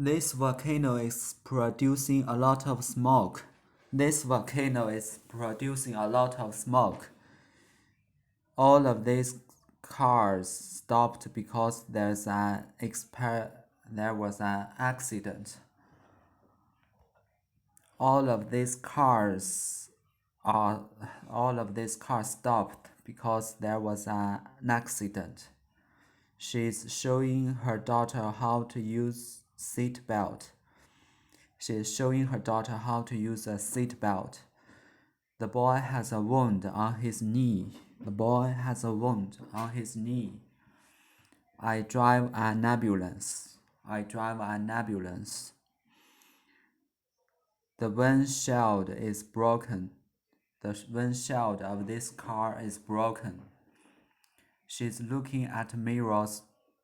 This volcano is producing a lot of smoke. This volcano is producing a lot of smoke. All of these cars stopped because there was an accident. All of these cars stopped because there was an accident. She's showing her daughter how to use seat belt. She's showing her daughter how to use a seat belt. The boy has a wound on his knee. The boy has a wound on his knee. I drive an ambulance. I drive an ambulance. The windshield is broken. The windshield of this car is broken. She's looking at a mirror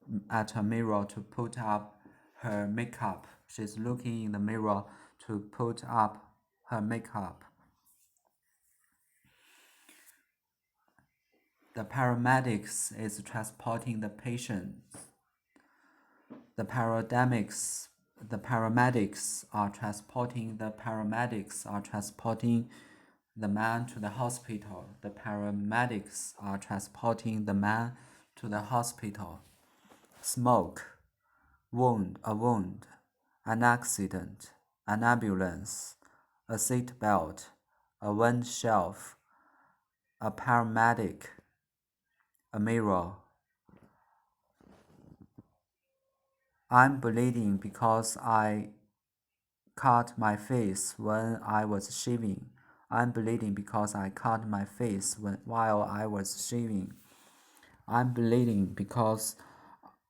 to put up her makeup. She's looking in the mirror to put up her makeup. The paramedics is transporting the patient. The paramedics are transporting the man to the hospital. The paramedics are transporting the man to the hospital. Smoke, a wound, an accident, an ambulance, a seat belt, a windshield, a paramedic, a mirror. I'm bleeding because I cut my face when I was shaving. I'm bleeding because I cut my face while I was shaving. I'm bleeding because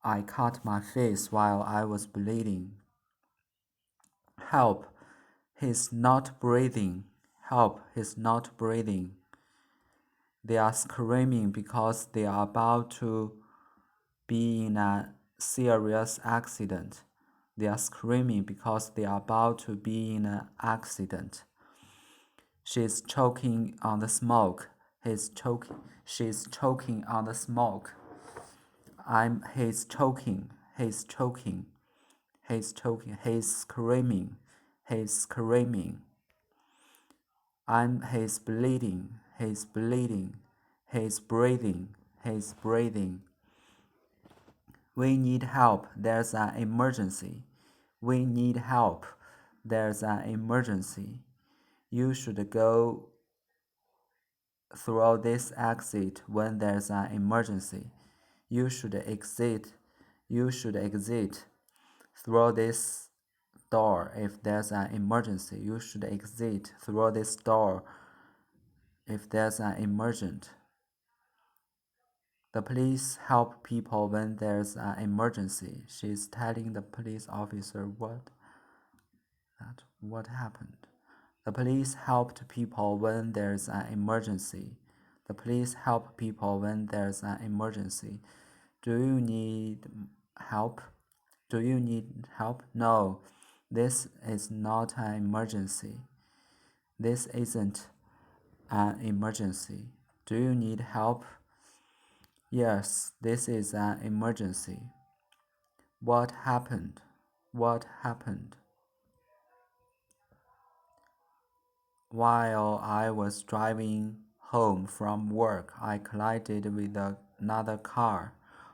I cut my face while I was bleeding. Help! He's not breathing. Help! He's not breathing. They are screaming because they are about to be in a serious accident. They are screaming because they are about to be in an accident. She's choking on the smoke. She's choking on the smoke. He's choking. He's choking. He's choking. He's screaming. He's screaming. He's bleeding. He's bleeding. He's breathing. He's breathing. We need help. There's an emergency. We need help. There's an emergency. You should go through this exit when there's an emergency. You should exit through this door if there's an emergency. You should exit through this door if there's an emergent. The police help people when there's an emergency. She's telling the police officer what happened. The police helped people when there's an emergency. The police help people when there's an emergency. Do you need help? Do you need help? No, this is not an emergency. This isn't an emergency. Do you need help? Yes, this is an emergency. What happened? What happened? While I was driving home from work, I collided with another car.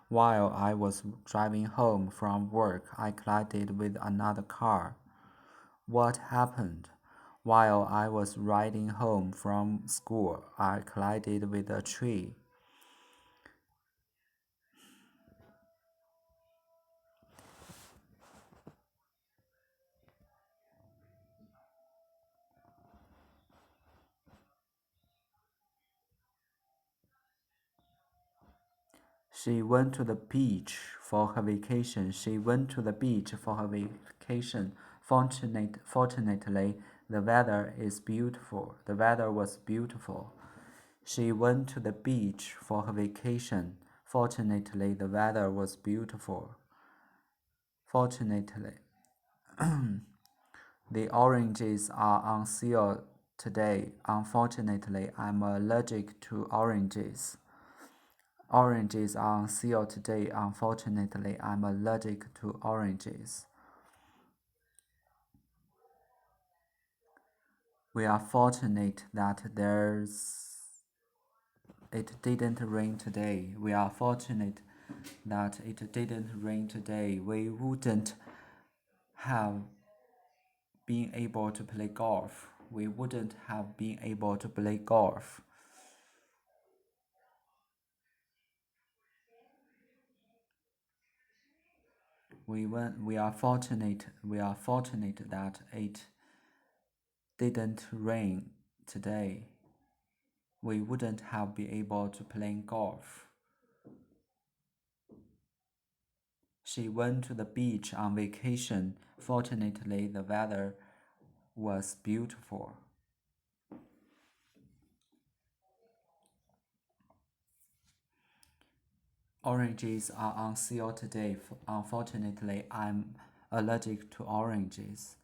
While I was driving home from work, I collided with another car. What happened? While I was riding home from school, I collided with a tree. She went to the beach for her vacation. She went to the beach for her vacation. Fortunately, the weather is beautiful. The weather was beautiful. She went to the beach for her vacation. Fortunately, the weather was beautiful. Fortunately, the oranges are on sale today. Unfortunately, I'm allergic to oranges. Oranges are on sale today. Unfortunately, I'm allergic to oranges. We are fortunate that it didn't rain today. We are fortunate that it didn't rain today. We wouldn't have been able to play golf. We wouldn't have been able to play golf. We are fortunate that it didn't rain today. We wouldn't have been able to play golf. She went to the beach on vacation. Fortunately, the weather was beautiful. Oranges are on sale today. Unfortunately, I'm allergic to oranges.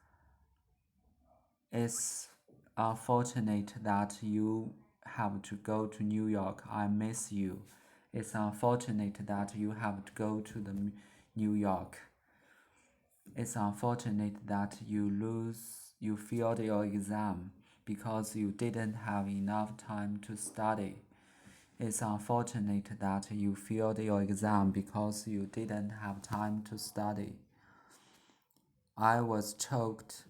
It's unfortunate that you have to go to New York. I miss you. It's unfortunate that you have to go to New York. It's unfortunate that you failed your exam because you didn't have enough time to study. It's unfortunate that you failed your exam because you didn't have time to study. I was choked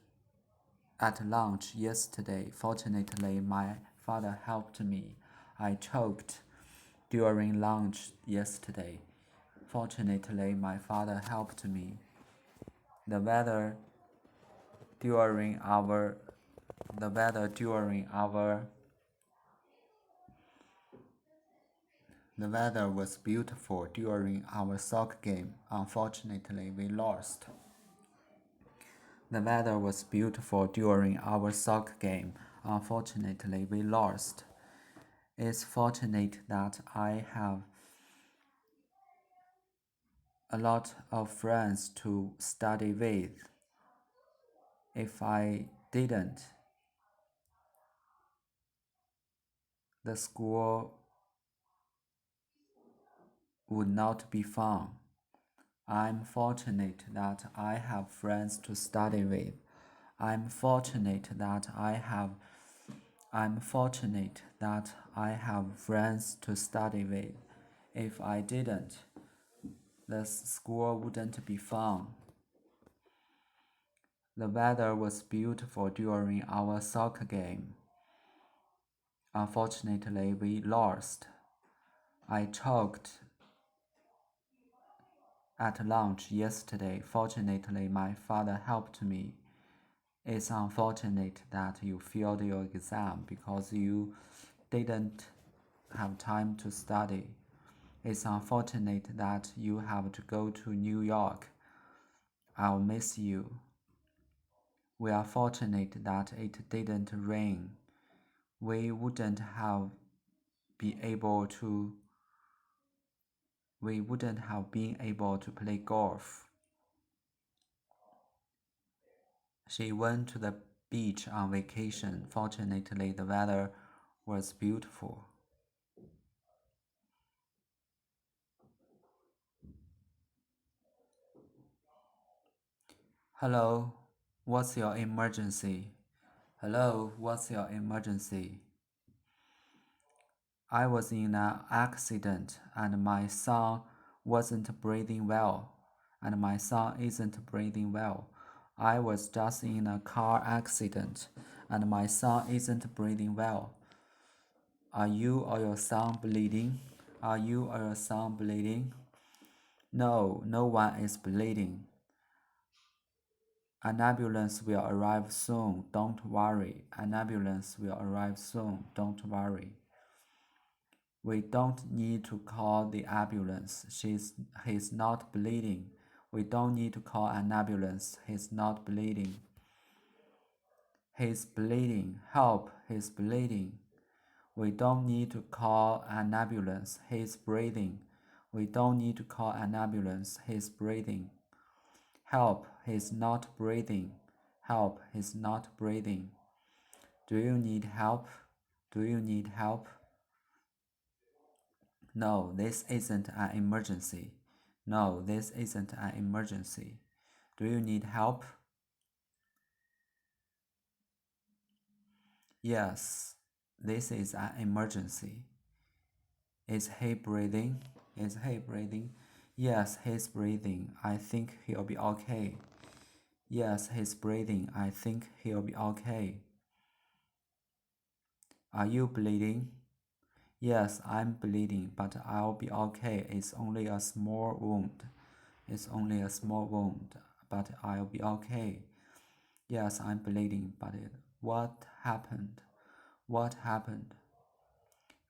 at lunch yesterday. Fortunately, my father helped me. I choked during lunch yesterday. Fortunately, my father helped me. The weather during our The weather was beautiful during our soccer game. Unfortunately, we lost. The weather was beautiful during our soccer game. Unfortunately, we lost. It's fortunate that I have a lot of friends to study with. If I didn't, the school would not be fun. I'm fortunate that I have friends to study with. I'm fortunate that I have friends to study with. If I didn't, the school wouldn't be fun. The weather was beautiful during our soccer game. Unfortunately, we lost. I choked at lunch yesterday. Fortunately, my father helped me. It's unfortunate that you failed your exam because you didn't have time to study. It's unfortunate that you have to go to New York. I'll miss you. We are fortunate that it didn't rain. We wouldn't have been able to play golf. She went to the beach on vacation. Fortunately, the weather was beautiful. Hello, what's your emergency? Hello, what's your emergency? I was in an accident and my son wasn't breathing well. And my son isn't breathing well. I was just in a car accident and my son isn't breathing well. Are you or your son bleeding? Are you or your son bleeding? No, no one is bleeding. An ambulance will arrive soon, don't worry. An ambulance will arrive soon, don't worry. We don't need to call the ambulance. He's not bleeding. We don't need to call an ambulance. He's not bleeding. He's bleeding. Help, he's bleeding. We don't need to call an ambulance. He's breathing. We don't need to call an ambulance. He's breathing. Help, he's not breathing. Help, he's not breathing. Do you need help? Do you need help? No, this isn't an emergency. No, this isn't an emergency. Do you need help? Yes, this is an emergency. Is he breathing? Is he breathing? Yes, he's breathing. I think he'll be okay. Yes, he's breathing. I think he'll be okay. Are you bleeding? Yes, I'm bleeding, but I'll be okay. It's only a small wound. It's only a small wound, but I'll be okay. Yes, I'm bleeding, but what happened? What happened?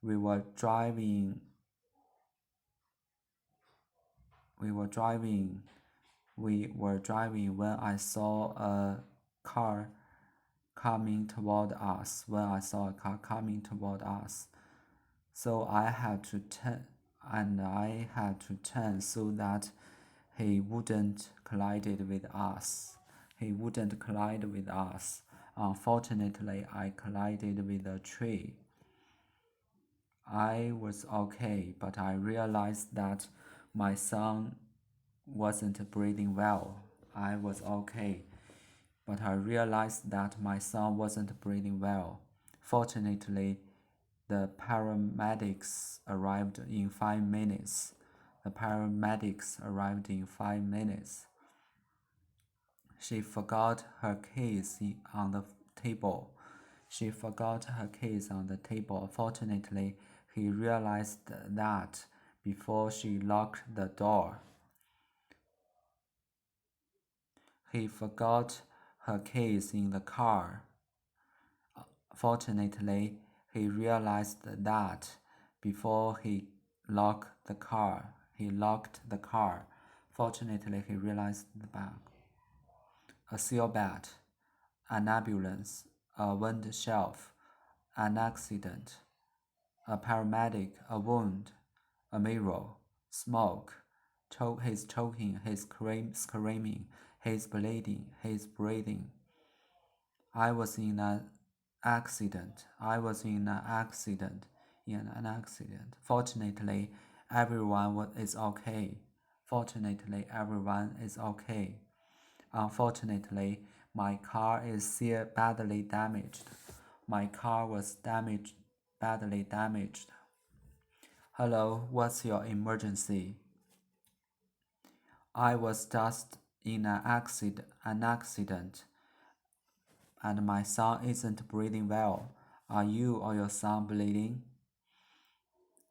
We were driving. We were driving. We were driving when I saw a car coming toward us. When I saw a car coming toward us, so I had to turn, so that he wouldn't collide with us. He wouldn't collide with us. Unfortunately, I collided with a tree. I was okay, but I realized that my son wasn't breathing well. I was okay, but I realized that my son wasn't breathing well. Fortunately, the paramedics arrived in 5 minutes. The paramedics arrived in 5 minutes. She forgot her keys on the table. She forgot her keys on the table. Fortunately, he realized that before she locked the door. He forgot her keys in the car. Fortunately, he realized that before he locked the car. Fortunately, he realized the bag. A seal bat, an ambulance, a wind shelf, an accident, a paramedic, a wound, a mirror, smoke. He's choking, he's screaming, he's bleeding, he's breathing. I was in an accident. Fortunately, everyone is okay. Unfortunately, my car is still badly damaged. My car was badly damaged. Hello, what's your emergency? I was just in an accident, and my son isn't breathing well. Are you or your son bleeding?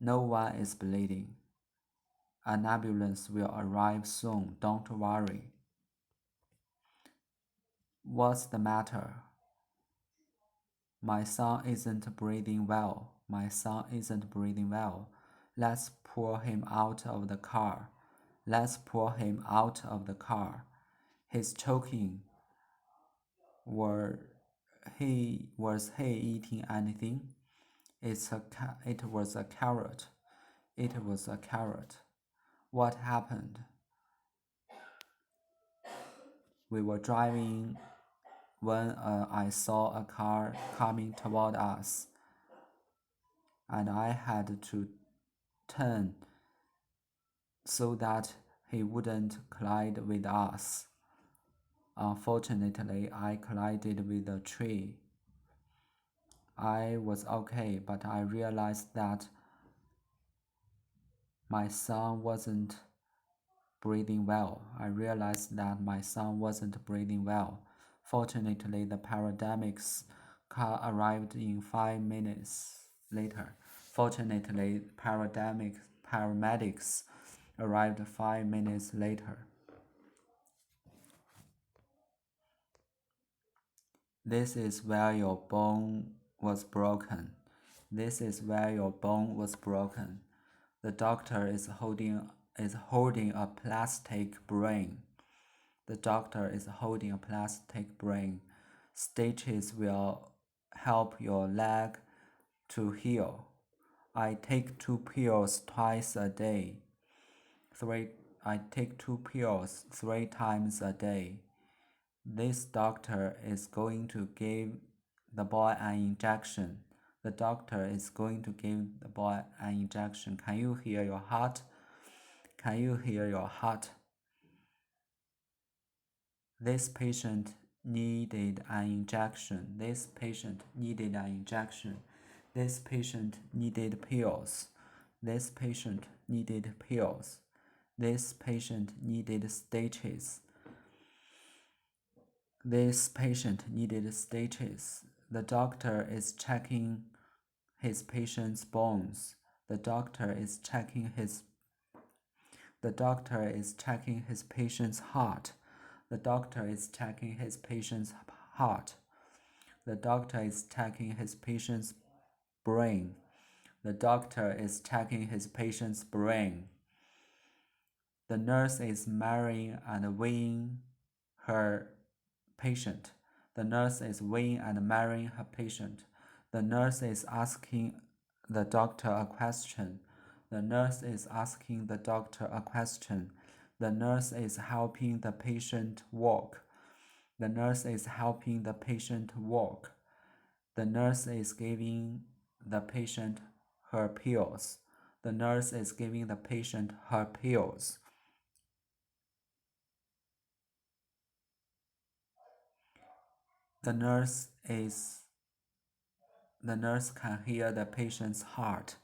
No one is bleeding. An ambulance will arrive soon, don't worry. What's the matter? My son isn't breathing well. Let's pull him out of the car. He's choking. Was he eating anything? It was a carrot. What happened? We were driving when I saw a car coming toward us, and I had to turn so that he wouldn't collide with us. Unfortunately, I collided with a tree. I was okay, but I realized that my son wasn't breathing well. Fortunately, the paramedics car arrived in 5 minutes later. Paramedics arrived 5 minutes later. This is where your bone was broken. The doctor is holding a plastic brain. Stitches will help your leg to heal. I take 2 pills twice a day. I take 2 pills 3 times a day. This doctor is going to give the boy an injection. Can you hear your heart? This patient needed an injection. This patient needed an injection. This patient needed pills. This patient needed pills. This patient needed stitches. This patient needed stitches. The doctor is checking his patient's bones. The doctor is checking his patient's heart. The doctor is checking his patient's heart. The doctor is checking his patient's brain. The doctor is checking his patient's brain. The nurse is marrying and weighing her patient. The nurse is weighing and marrying her patient. The nurse is asking the doctor a question. The nurse is asking the doctor a question. The nurse is helping the patient walk. The nurse is helping the patient walk. The nurse is giving the patient her pills. The nurse is giving the patient her pills. The nurse can hear the patient's heart.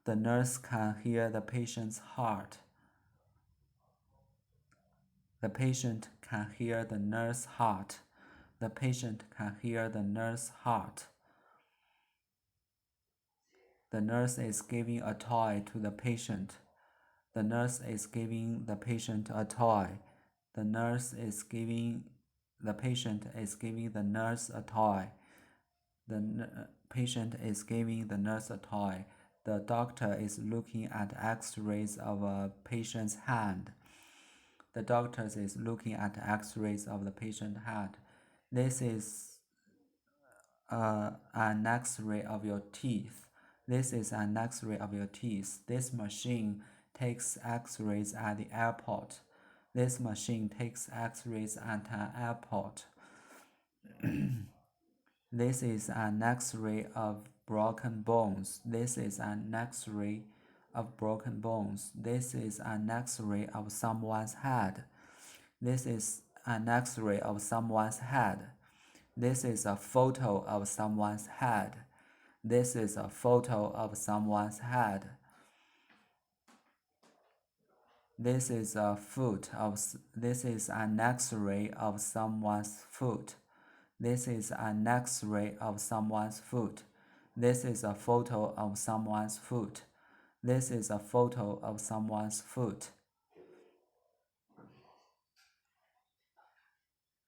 The nurse can hear the patient's heart. The patient can hear the nurse's heart. The patient can hear the nurse's heart. The nurse is giving a toy to the patient. The nurse is giving the patient a toy. The patient is giving the nurse a toy. The patient is giving the nurse a toy. The doctor is looking at x-rays of a patient's hand. The doctor is looking at x-rays of the patient's hand. This is an x-ray of your teeth. This is an x-ray of your teeth. This machine takes x-rays at the airport. This machine takes x-rays at an airport. This is an x-ray of broken bones. This is an x-ray of broken bones. This is an x-ray of someone's head. This is an x-ray of someone's head. This is a photo of someone's head. This is a photo of someone's head. This is an x-ray of someone's foot. This is an x-ray of someone's foot. This is a photo of someone's foot. This is a photo of someone's foot.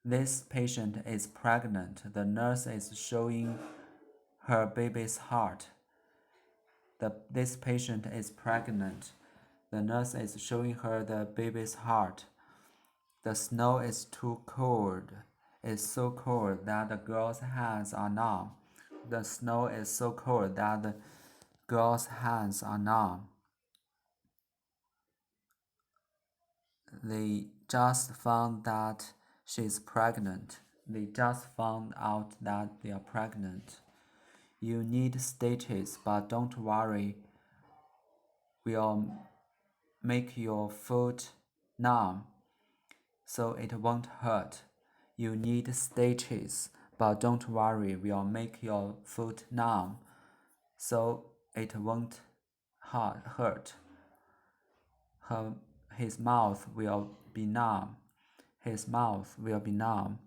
This patient is pregnant. The nurse is showing her baby's heart. This patient is pregnant. The nurse is showing her the baby's heart. The snow is too cold. It's so cold that the girl's hands are numb. The snow is so cold that the girl's hands are numb. They just found that she's pregnant. They just found out that they are pregnant. You need stitches, but don't worry. We'll make your foot numb, so it won't hurt. You need stitches, but don't worry. We'll make your foot numb, so it won't hurt. His mouth will be numb. His mouth will be numb.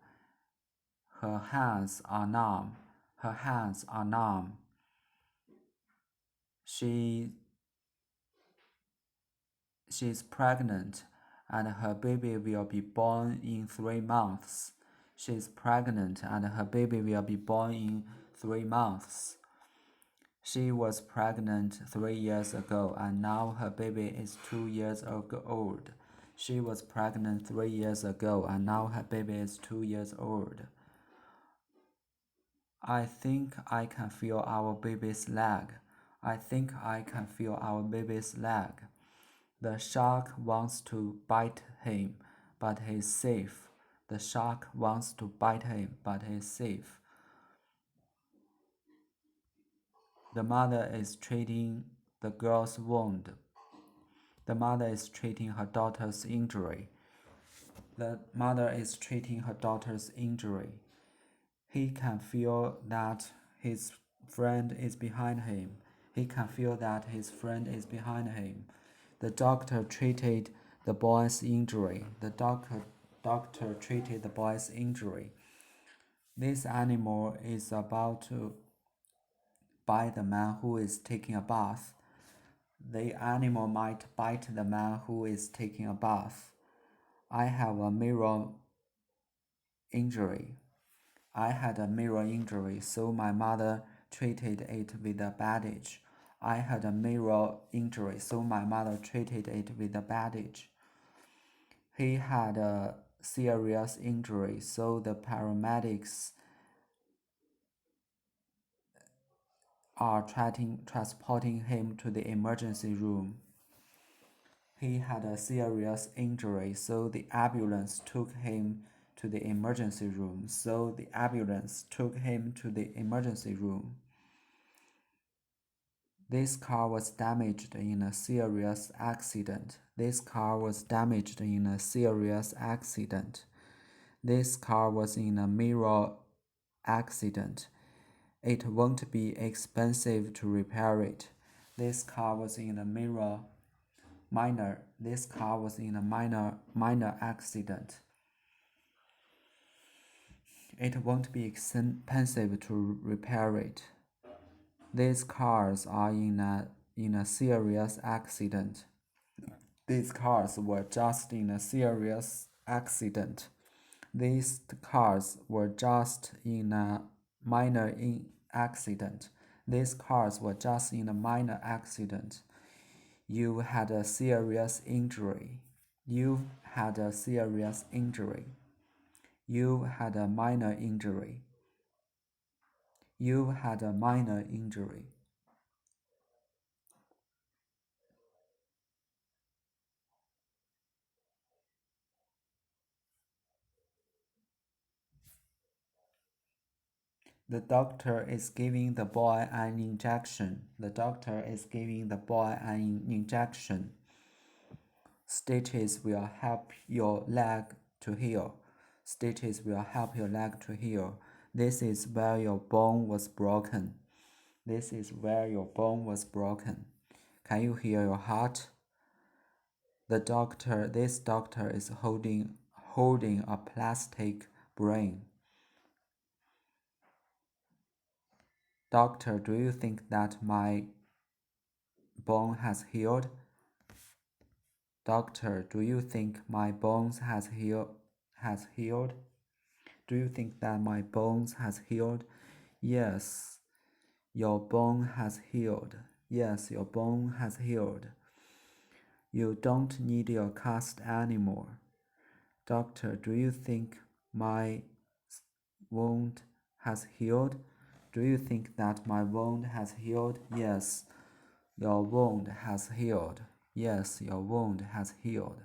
Her hands are numb. Her hands are numb. She's pregnant, and her baby will be born in 3 months. She's pregnant, and her baby will be born in 3 months. She was pregnant 3 years ago, and now her baby is 2 years old. She was pregnant 3 years ago, and now her baby is 2 years old. I think I can feel our baby's leg. I think I can feel our baby's leg. The shark wants to bite him, but he's safe. The shark wants to bite him, but he's safe. The mother is treating the girl's wound. The mother is treating her daughter's injury. The mother is treating her daughter's injury. He can feel that his friend is behind him. He can feel that his friend is behind him. The doctor treated the boy's injury. The doctor treated the boy's injury. This animal is about to bite the man who is taking a bath. The animal might bite the man who is taking a bath. I have a mirror injury. I had a mirror injury, so my mother treated it with a bandage. I had a mirror injury, so my mother treated it with a bandage. He had a serious injury, so the paramedics are transporting him to the emergency room. He had a serious injury, so the ambulance took him to the emergency room. This car was damaged in a serious accident. This car was in a mirror accident. It won't be expensive to repair it. This car was in a minor accident. It won't be expensive to repair it. These cars are in a serious accident. These cars were just in a serious accident. These cars were just in a minor accident. These cars were just in a minor accident. You had a serious injury. You had a serious injury. You had a minor injury. You had a minor injury. The doctor is giving the boy an injection. The doctor is giving the boy an injection. Stitches will help your leg to heal. Stitches will help your leg to heal. This is where your bone was broken. This is where your bone was broken. Can you hear your heart? This doctor is holding a plastic brain. Doctor, do you think that my bone has healed? Doctor, do you think my bones has healed? Do you think that my bones has healed? Yes, your bone has healed. Yes, your bone has healed. You don't need your cast anymore. Doctor, do you think my wound has healed? Do you think that my wound has healed? Yes, your wound has healed. Yes, your wound has healed.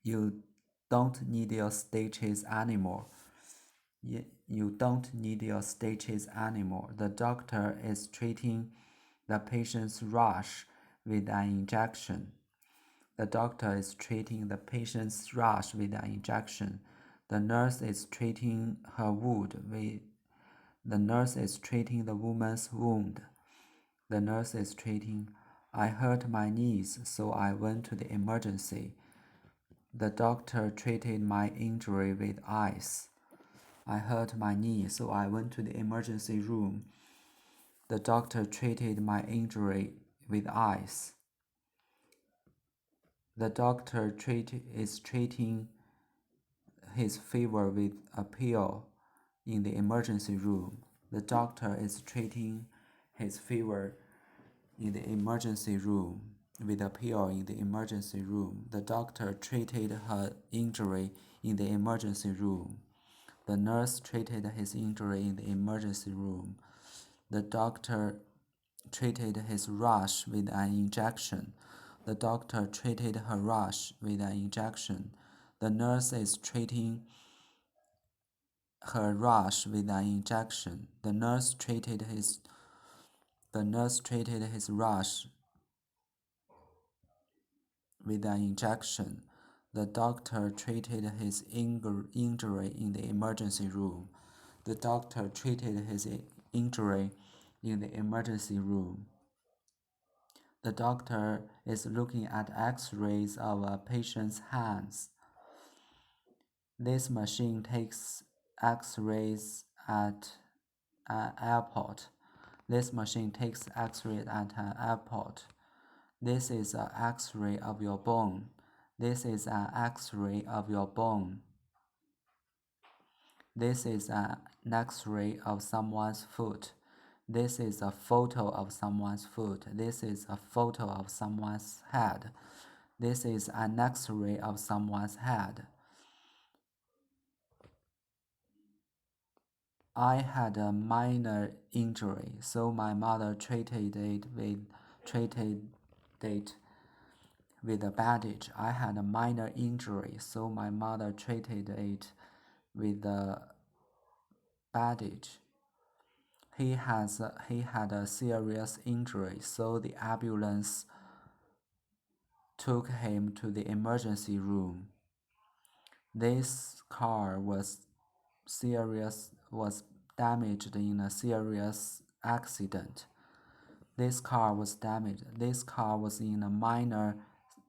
You don't need your stitches anymore. You don't need your stitches anymore. The doctor is treating the patient's rash with an injection. The doctor is treating the patient's rash with an injection. The nurse is treating her wound with The nurse is treating the woman's wound. The nurse is treating. I hurt my knees, so I went to the emergency. The doctor treated my injury with ice. I hurt my knee, so I went to the emergency room. The doctor treated my injury with ice. The doctor is treating his fever with a pill in the emergency room. The doctor is treating his fever in the emergency room with a pill in the emergency room. The doctor treated her injury in the emergency room. The nurse treated his injury in the emergency room. The doctor treated his rash with an injection. The doctor treated her rash with an injection. The nurse is treating her rash with an injection. The nurse treated his rash with an injection. The doctor treated his injury in the emergency room. The doctor treated his injury in the emergency room. The doctor is looking at X-rays of a patient's hands. This machine takes X-rays at an airport. This machine takes X-rays at an airport. This is an X-ray of your bone. This is an X-ray of your bone. This is an X-ray of someone's foot. This is a photo of someone's foot. This is a photo of someone's head. This is an X-ray of someone's head. I had a minor injury, so my mother treated it with a bandage. I had a minor injury, so my mother treated it with a bandage. He had a serious injury, so the ambulance took him to the emergency room. This car was damaged in a serious accident. This car was damaged. This car was in a minor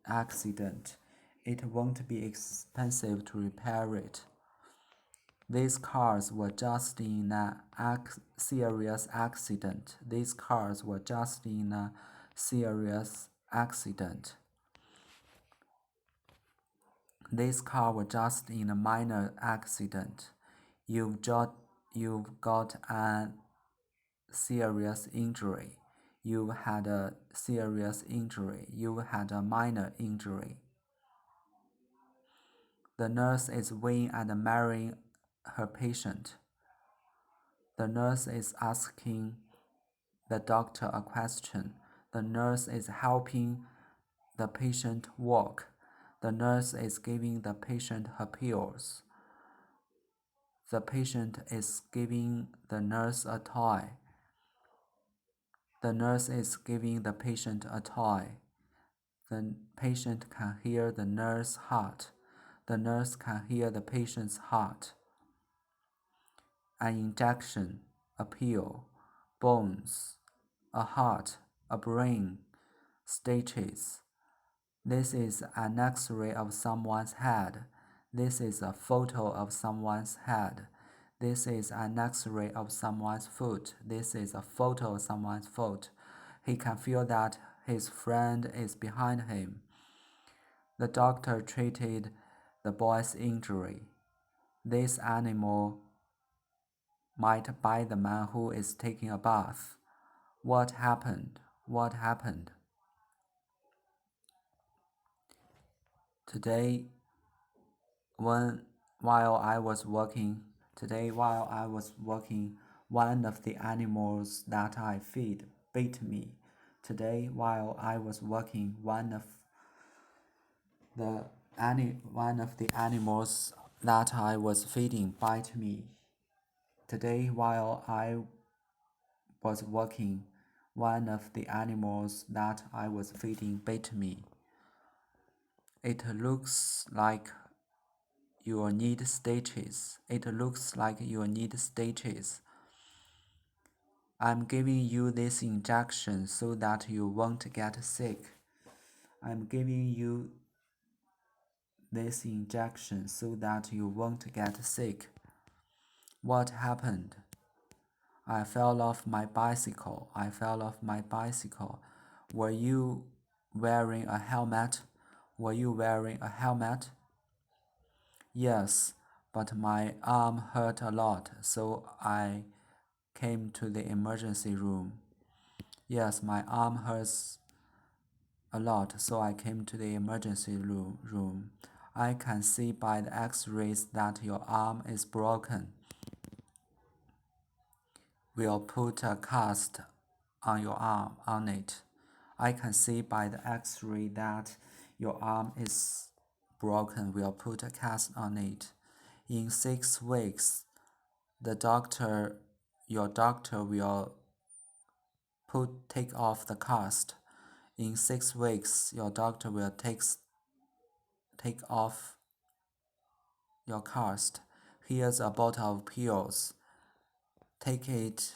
accident. It won't be expensive to repair it. These cars were just in a serious accident. These cars were just in a serious accident. This car was just in a minor accident. You've got a serious injury. You had a serious injury. You had a minor injury. The nurse is weighing and measuring her patient. The nurse is asking the doctor a question. The nurse is helping the patient walk. The nurse is giving the patient her pills. The patient is giving the nurse a toy. The nurse is giving the patient a toy. The patient can hear the nurse's heart. The nurse can hear the patient's heart. An injection, a pill, bones, a heart, a brain, stitches. This is an X-ray of someone's head. This is a photo of someone's head. This is an X-ray of someone's foot. This is a photo of someone's foot. He can feel that his friend is behind him. The doctor treated the boy's injury. This animal might bite the man who is taking a bath. What happened? What happened? Today, while I was working, one of the animals that I feed bit me. Today, while I was working, one of the animals that I was feeding bite me. Today, while I was working, one of the animals that I was feeding bit me. It looks like you need stitches. It looks like you need stitches. I'm giving you this injection so that you won't get sick. I'm giving you this injection so that you won't get sick. What happened? I fell off my bicycle. I fell off my bicycle. Were you wearing a helmet? Were you wearing a helmet? Yes, but my arm hurt a lot, so I came to the emergency room. Yes, my arm hurts a lot, so I came to the emergency room. I can see by the X-rays that your arm is broken. We'll put a cast on your arm on it. I can see by the X-ray that your arm is broken. We'll put a cast on it. In 6 weeks, your doctor will take off the cast. In 6 weeks, your doctor will take off your cast. Here's a bottle of pills. Take it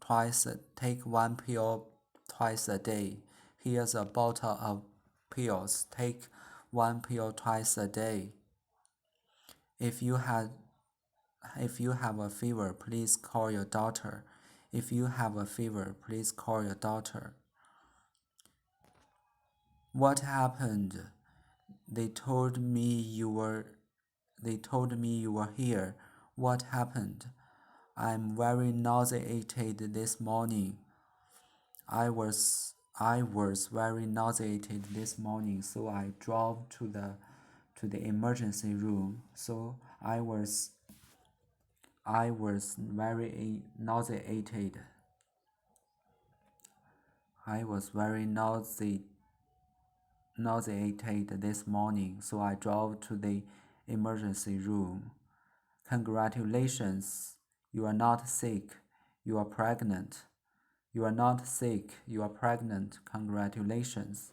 twice. Take one pill twice a day. Here's a bottle of pills. Take one pill twice a day. If you have a fever, please call your doctor. If you have a fever, please call your doctor. What happened? They told me you were here. What happened? I'm very nauseated this morning. I was very nauseated this morning, so I drove to the emergency room. So I was very nauseated. I was very nauseated this morning, so I drove to the emergency room. Congratulations, you are not sick, you are pregnant. You are not sick, you are pregnant. Congratulations.